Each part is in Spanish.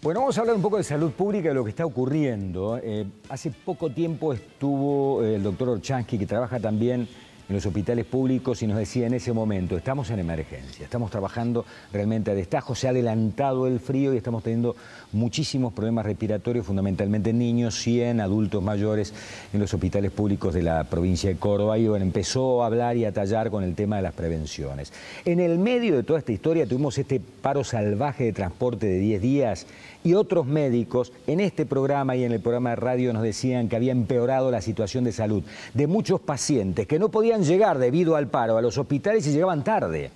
Bueno, vamos a hablar un poco de salud pública y de lo que está ocurriendo. Hace poco tiempo estuvo el doctor Orchansky, que trabaja también en los hospitales públicos, y nos decía en ese momento, estamos en emergencia, estamos trabajando realmente a destajo, se ha adelantado el frío y estamos teniendo muchísimos problemas respiratorios, fundamentalmente en niños y en adultos mayores en los hospitales públicos de la provincia de Córdoba. Y bueno, empezó a hablar y a tallar con el tema de las prevenciones. En el medio de toda esta historia tuvimos este paro salvaje de transporte de 10 días y otros médicos en este programa y en el programa de radio nos decían que había empeorado la situación de salud de muchos pacientes que no podían llegar debido al paro a los hospitales y llegaban tarde.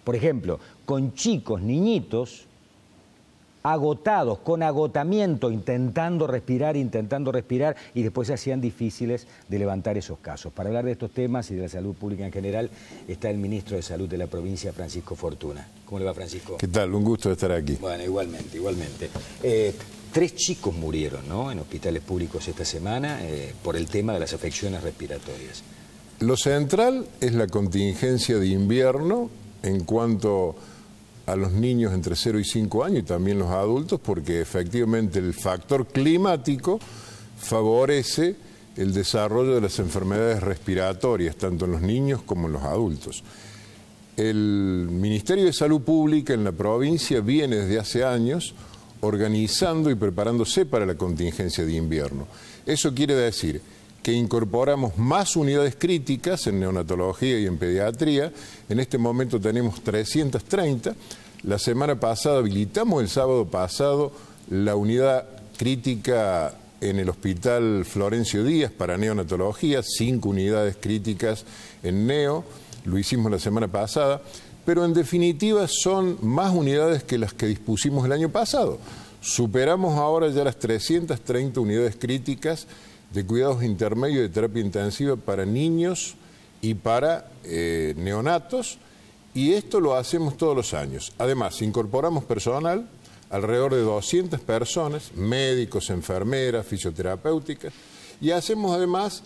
Por ejemplo, con chicos, niñitos, agotados, con agotamiento, intentando respirar, y después se hacían difíciles de levantar esos casos. Para hablar de estos temas y de la salud pública en general, está el ministro de Salud de la provincia, Francisco Fortuna. ¿Cómo le va, Francisco? ¿Qué tal? Un gusto estar aquí. Bueno, igualmente. 3 chicos murieron, ¿no?, en hospitales públicos esta semana por el tema de las afecciones respiratorias. Lo central es la contingencia de invierno en cuanto a los niños entre 0 y 5 años y también los adultos, porque efectivamente el factor climático favorece el desarrollo de las enfermedades respiratorias, tanto en los niños como en los adultos. El Ministerio de Salud Pública en la provincia viene desde hace años organizando y preparándose para la contingencia de invierno. Eso quiere decir que incorporamos más unidades críticas en neonatología y en pediatría. En este momento tenemos 330. La semana pasada habilitamos, el sábado pasado, la unidad crítica en el Hospital Florencio Díaz para neonatología, 5 unidades críticas en neo, lo hicimos la semana pasada, pero en definitiva son más unidades que las que dispusimos el año pasado. Superamos ahora ya las 330 unidades críticas de cuidados intermedios de terapia intensiva para niños y para neonatos, y esto lo hacemos todos los años. Además, incorporamos personal, alrededor de 200 personas, médicos, enfermeras, fisioterapéuticas, y hacemos además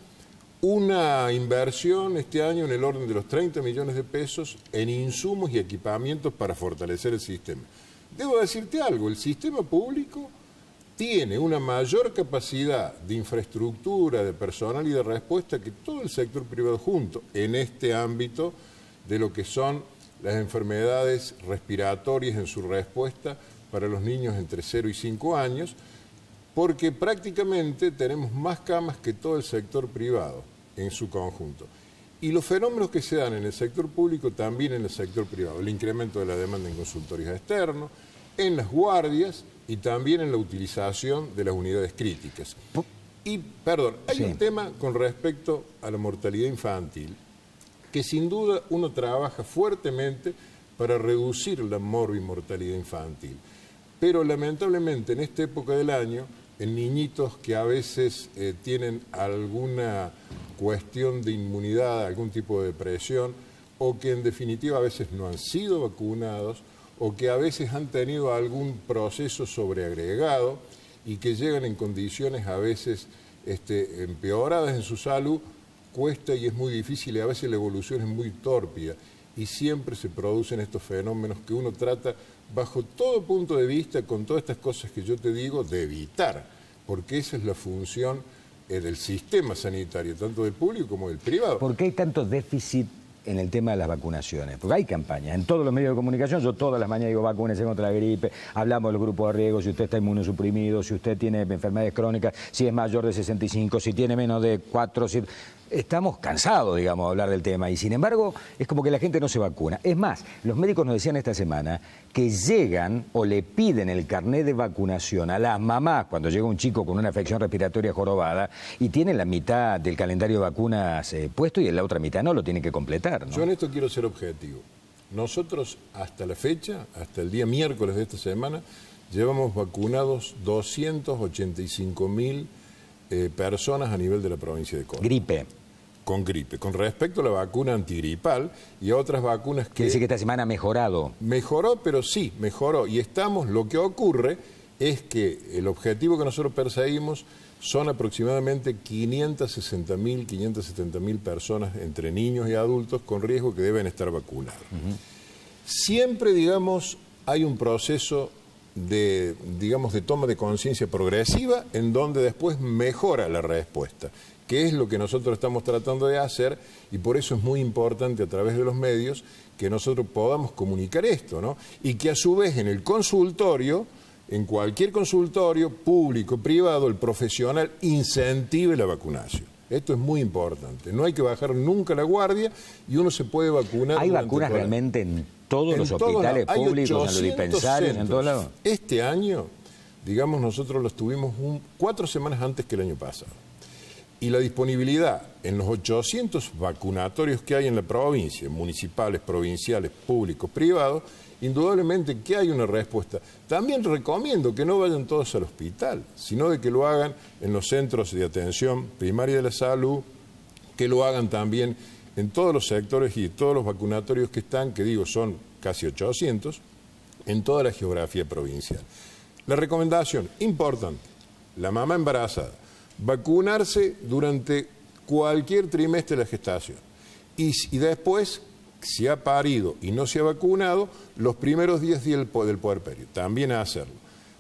una inversión este año en el orden de los 30 millones de pesos en insumos y equipamientos para fortalecer el sistema. Debo decirte algo, el sistema público tiene una mayor capacidad de infraestructura, de personal y de respuesta que todo el sector privado junto en este ámbito de lo que son las enfermedades respiratorias en su respuesta para los niños entre 0 y 5 años, porque prácticamente tenemos más camas que todo el sector privado en su conjunto. Y los fenómenos que se dan en el sector público también en el sector privado, el incremento de la demanda en consultorios externos, en las guardias y también en la utilización de las unidades críticas. Y, perdón, hay un tema con respecto a la mortalidad infantil, que sin duda uno trabaja fuertemente para reducir la morbimortalidad infantil. Pero lamentablemente en esta época del año, en niñitos que a veces tienen alguna cuestión de inmunidad, algún tipo de depresión, o que en definitiva a veces no han sido vacunados, o que a veces han tenido algún proceso sobreagregado y que llegan en condiciones a veces empeoradas en su salud, cuesta y es muy difícil y a veces la evolución es muy tórpida y siempre se producen estos fenómenos que uno trata bajo todo punto de vista, con todas estas cosas que yo te digo, de evitar, porque esa es la función del sistema sanitario, tanto del público como del privado. ¿Por qué hay tanto déficit en el tema de las vacunaciones? Porque hay campañas en todos los medios de comunicación. Yo todas las mañanas digo, vacúnense contra la gripe, hablamos del grupo de riesgo, si usted está inmunosuprimido, si usted tiene enfermedades crónicas, si es mayor de 65, si tiene menos de 4, si... Estamos cansados, digamos, de hablar del tema y sin embargo es como que la gente no se vacuna. Es más, los médicos nos decían esta semana que llegan o le piden el carnet de vacunación a las mamás cuando llega un chico con una afección respiratoria jorobada y tienen la mitad del calendario de vacunas puesto y en la otra mitad no lo tienen que completar, ¿no? Yo en esto quiero ser objetivo. Nosotros hasta la fecha, hasta el día miércoles de esta semana, llevamos vacunados 285.000 personas a nivel de la provincia de Córdoba. Gripe. Con gripe. Con respecto a la vacuna antigripal y a otras vacunas que... Quiere decir que esta semana ha mejorado. Mejoró, pero sí, mejoró. Y estamos, lo que ocurre es que el objetivo que nosotros perseguimos son aproximadamente 560.000, 570.000 personas entre niños y adultos con riesgo que deben estar vacunados. Siempre, digamos, hay un proceso digamos, de toma de conciencia progresiva, en donde después mejora la respuesta, que es lo que nosotros estamos tratando de hacer, y por eso es muy importante a través de los medios que nosotros podamos comunicar esto, ¿no? Y que a su vez en el consultorio, en cualquier consultorio, público, privado, el profesional incentive la vacunación. Esto es muy importante. No hay que bajar nunca la guardia y uno se puede vacunar. ¿Hay vacunas realmente en todos los hospitales públicos, en los dispensarios, en todos lados? Este año, digamos, nosotros los tuvimos 4 semanas antes que el año pasado. Y la disponibilidad en los 800 vacunatorios que hay en la provincia, municipales, provinciales, públicos, privados, indudablemente que hay una respuesta. También recomiendo que no vayan todos al hospital, sino de que lo hagan en los centros de atención primaria de la salud, que lo hagan también en todos los sectores y todos los vacunatorios que están, que digo son casi 800, en toda la geografía provincial. La recomendación importante, la mamá embarazada, vacunarse durante cualquier trimestre de la gestación y después, si ha parido y no se ha vacunado, los primeros 10 días del puerperio, también a hacerlo.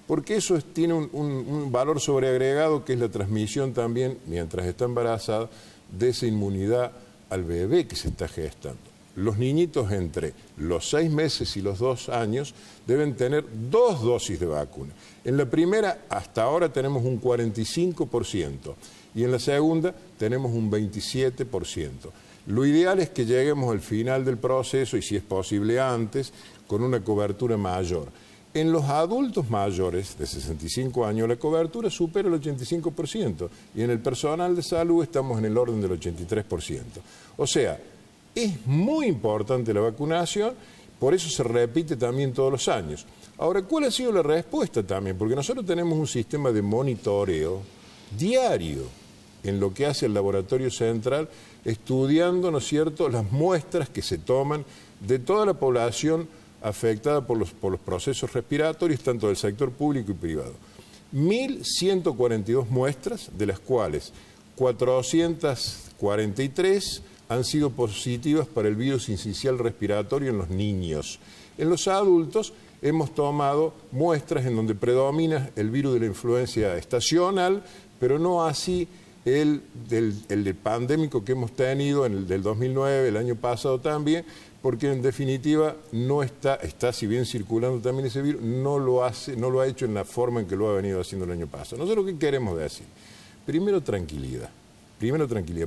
Porque eso tiene un valor sobreagregado que es la transmisión también, mientras está embarazada, de esa inmunidad al bebé que se está gestando. Los niñitos entre los 6 meses y los 2 años deben tener 2 dosis de vacuna. En la primera, hasta ahora tenemos un 45% y en la segunda tenemos un 27%. Lo ideal es que lleguemos al final del proceso y si es posible antes, con una cobertura mayor. En los adultos mayores de 65 años la cobertura supera el 85% y en el personal de salud estamos en el orden del 83%. O sea, es muy importante la vacunación, por eso se repite también todos los años. Ahora, ¿cuál ha sido la respuesta también? Porque nosotros tenemos un sistema de monitoreo diario en lo que hace el laboratorio central, estudiando, ¿no es cierto?, las muestras que se toman de toda la población afectada por los procesos respiratorios, tanto del sector público y privado. 1.142 muestras, de las cuales 443 han sido positivas para el virus sincicial respiratorio en los niños. En los adultos hemos tomado muestras en donde predomina el virus de la influencia estacional, pero no así el pandémico que hemos tenido en el del 2009, el año pasado también, porque en definitiva no está si bien circulando también ese virus, no lo ha hecho en la forma en que lo ha venido haciendo el año pasado. Nosotros, ¿qué queremos decir? Primero, tranquilidad,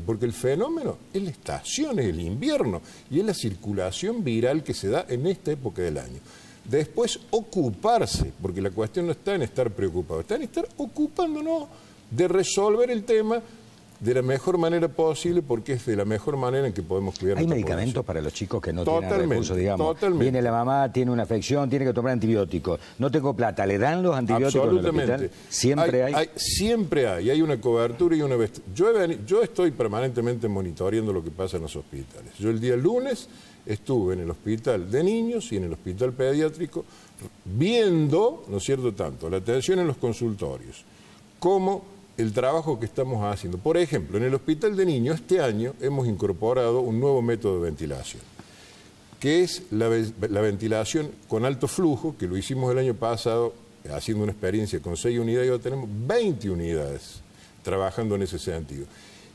porque el fenómeno es la estación, es el invierno y es la circulación viral que se da en esta época del año. Después, ocuparse, porque la cuestión no está en estar preocupado, está en estar ocupándonos de resolver el tema de la mejor manera posible, porque es de la mejor manera en que podemos cuidar. ¿Hay medicamentos para los chicos que no tienen recursos, digamos? Totalmente. Viene la mamá, tiene una afección, tiene que tomar antibióticos. No tengo plata, ¿le dan los antibióticos en el hospital? ¿Siempre hay? Siempre hay una cobertura y una... Yo estoy permanentemente monitoreando lo que pasa en los hospitales. Yo el día lunes estuve en el hospital de niños y en el hospital pediátrico viendo, ¿no es cierto?, tanto la atención en los consultorios como el trabajo que estamos haciendo. Por ejemplo, en el hospital de niños este año hemos incorporado un nuevo método de ventilación, que es la ventilación con alto flujo, que lo hicimos el año pasado haciendo una experiencia con 6 unidades y ahora tenemos 20 unidades trabajando en ese sentido.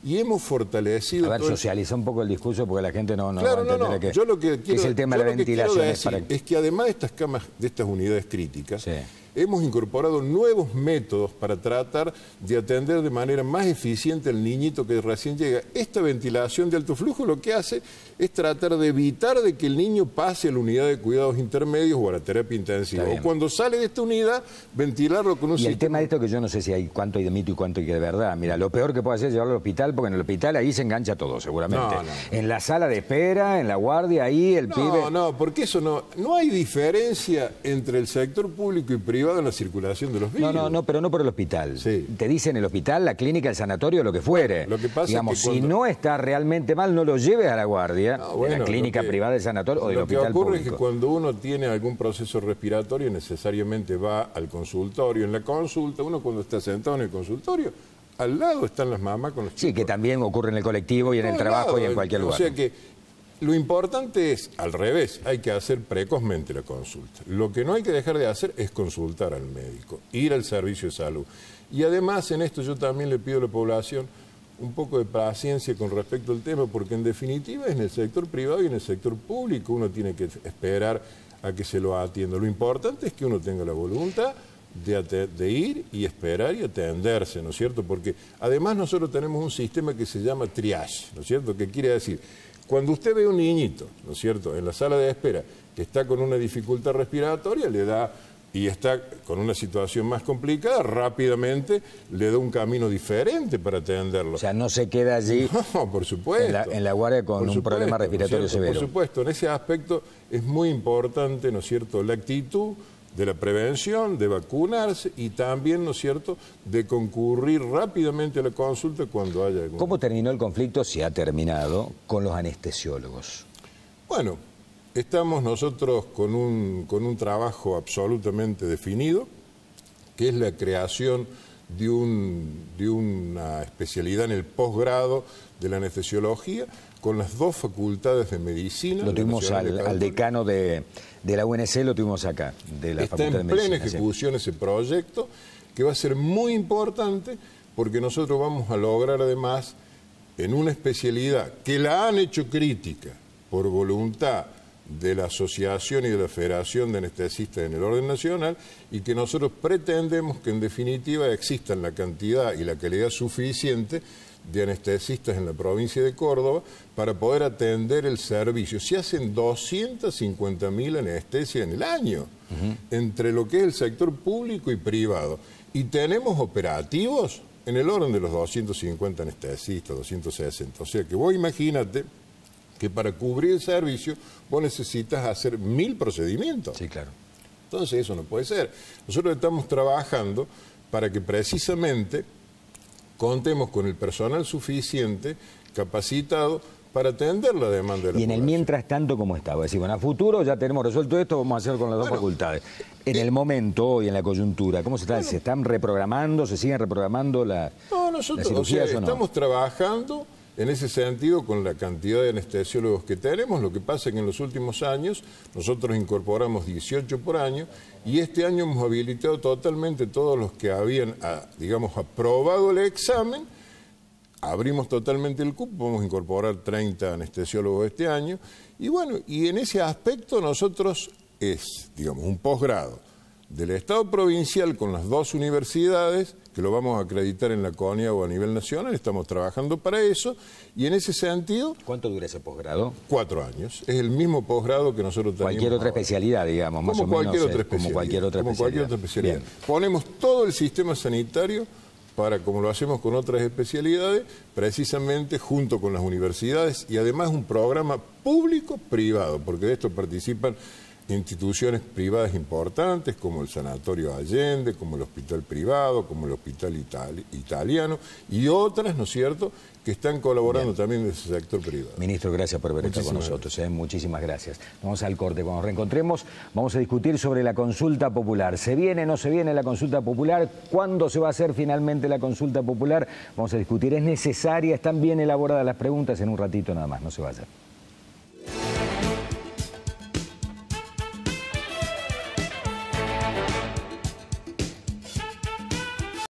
Y hemos fortalecido... A ver, socializa un poco el discurso porque la gente no claro, va a entender yo lo que quiero, es el tema de la ventilación. Es que además de estas camas, de estas unidades críticas, sí, hemos incorporado nuevos métodos para tratar de atender de manera más eficiente al niñito que recién llega. Esta ventilación de alto flujo lo que hace es tratar de evitar de que el niño pase a la unidad de cuidados intermedios o a la terapia intensiva. O cuando sale de esta unidad, ventilarlo con un sistema... Y el tema de esto que yo no sé si hay cuánto hay de mito y cuánto hay de verdad. Mira, lo peor que puede hacer es llevarlo al hospital, porque en el hospital ahí se engancha todo, seguramente. En la sala de espera, en la guardia, ahí el pibe... No, porque eso no hay diferencia entre el sector público y privado en la circulación de los virus. No, pero no por el hospital. Sí. Te dicen el hospital, la clínica, el sanatorio, lo que fuere. Lo que pasa digamos, es que cuando... si no está realmente mal, no lo lleves a la guardia, de la clínica privada del sanatorio o del hospital público. Lo que ocurre es que cuando uno tiene algún proceso respiratorio, necesariamente va al consultorio. En la consulta, uno cuando está sentado en el consultorio, al lado están las mamás con los chicos. Sí, que también ocurre en el colectivo y en el trabajo y en cualquier lugar. O sea que lo importante es, al revés, hay que hacer precozmente la consulta. Lo que no hay que dejar de hacer es consultar al médico, ir al servicio de salud. Y además en esto yo también le pido a la población un poco de paciencia con respecto al tema, porque en definitiva en el sector privado y en el sector público uno tiene que esperar a que se lo atienda. Lo importante es que uno tenga la voluntad de ir y esperar y atenderse, ¿no es cierto? Porque además nosotros tenemos un sistema que se llama triage, ¿no es cierto? ¿Qué quiere decir? Cuando usted ve a un niñito, ¿no es cierto?, en la sala de espera, que está con una dificultad respiratoria, le da, y está con una situación más complicada, rápidamente le da un camino diferente para atenderlo. O sea, no se queda allí no, por supuesto, en la guardia con un problema respiratorio ¿no es cierto? severo. Por supuesto, en ese aspecto es muy importante, ¿no es cierto?, la actitud de la prevención, de vacunarse y también, ¿no es cierto?, de concurrir rápidamente a la consulta cuando haya algún... ¿Cómo terminó el conflicto, si ha terminado, con los anestesiólogos? Bueno, estamos nosotros con un trabajo absolutamente definido, que es la creación de una especialidad en el posgrado de la anestesiología, con las dos facultades de medicina. Lo tuvimos al decano de la UNC, lo tuvimos acá, de la Facultad de Medicina. Está en plena ejecución ese proyecto, que va a ser muy importante, porque nosotros vamos a lograr además, en una especialidad que la han hecho crítica por voluntad de la Asociación y de la Federación de Anestesistas en el orden nacional, y que nosotros pretendemos que en definitiva existan la cantidad y la calidad suficiente de anestesistas en la provincia de Córdoba para poder atender el servicio. Se hacen 250.000 anestesias en el año, entre lo que es el sector público y privado. Y tenemos operativos en el orden de los 250 anestesistas, 260. O sea que vos imagínate que para cubrir el servicio vos necesitas hacer 1000 procedimientos. Sí, claro. Entonces eso no puede ser. Nosotros estamos trabajando para que precisamente contemos con el personal suficiente, capacitado, para atender la demanda de la población. Y en el mientras tanto, ¿cómo estaba? Es decir, bueno, a futuro ya tenemos resuelto esto, vamos a hacer con las dos facultades. En el momento, hoy en la coyuntura, ¿cómo se está? ¿Se están reprogramando, se siguen reprogramando las cirugías o no? Estamos trabajando en ese sentido con la cantidad de anestesiólogos que tenemos. Lo que pasa es que en los últimos años nosotros incorporamos 18 por año y este año hemos habilitado totalmente todos los que habían, digamos, aprobado el examen. Abrimos totalmente el cupo, vamos a incorporar 30 anestesiólogos este año. Y bueno, y en ese aspecto nosotros es, digamos, un posgrado del Estado provincial con las dos universidades, que lo vamos a acreditar en la CONIA o a nivel nacional, estamos trabajando para eso, y en ese sentido... ¿Cuánto dura ese posgrado? 4 años, es el mismo posgrado que nosotros tenemos. Cualquier otra especialidad, digamos, más o menos. Como cualquier otra especialidad. Ponemos todo el sistema sanitario para, como lo hacemos con otras especialidades, precisamente junto con las universidades, y además un programa público-privado, porque de esto participan instituciones privadas importantes como el Sanatorio Allende, como el Hospital Privado, como el Hospital Italiano y otras, ¿no es cierto?, que están colaborando también en ese sector privado. Ministro, gracias por haber estado con nosotros. Muchísimas gracias. Vamos al corte. Cuando nos reencontremos vamos a discutir sobre la consulta popular. ¿Se viene o no se viene la consulta popular? ¿Cuándo se va a hacer finalmente la consulta popular? Vamos a discutir. ¿Es necesaria? ¿Están bien elaboradas las preguntas? En un ratito nada más. No se vaya.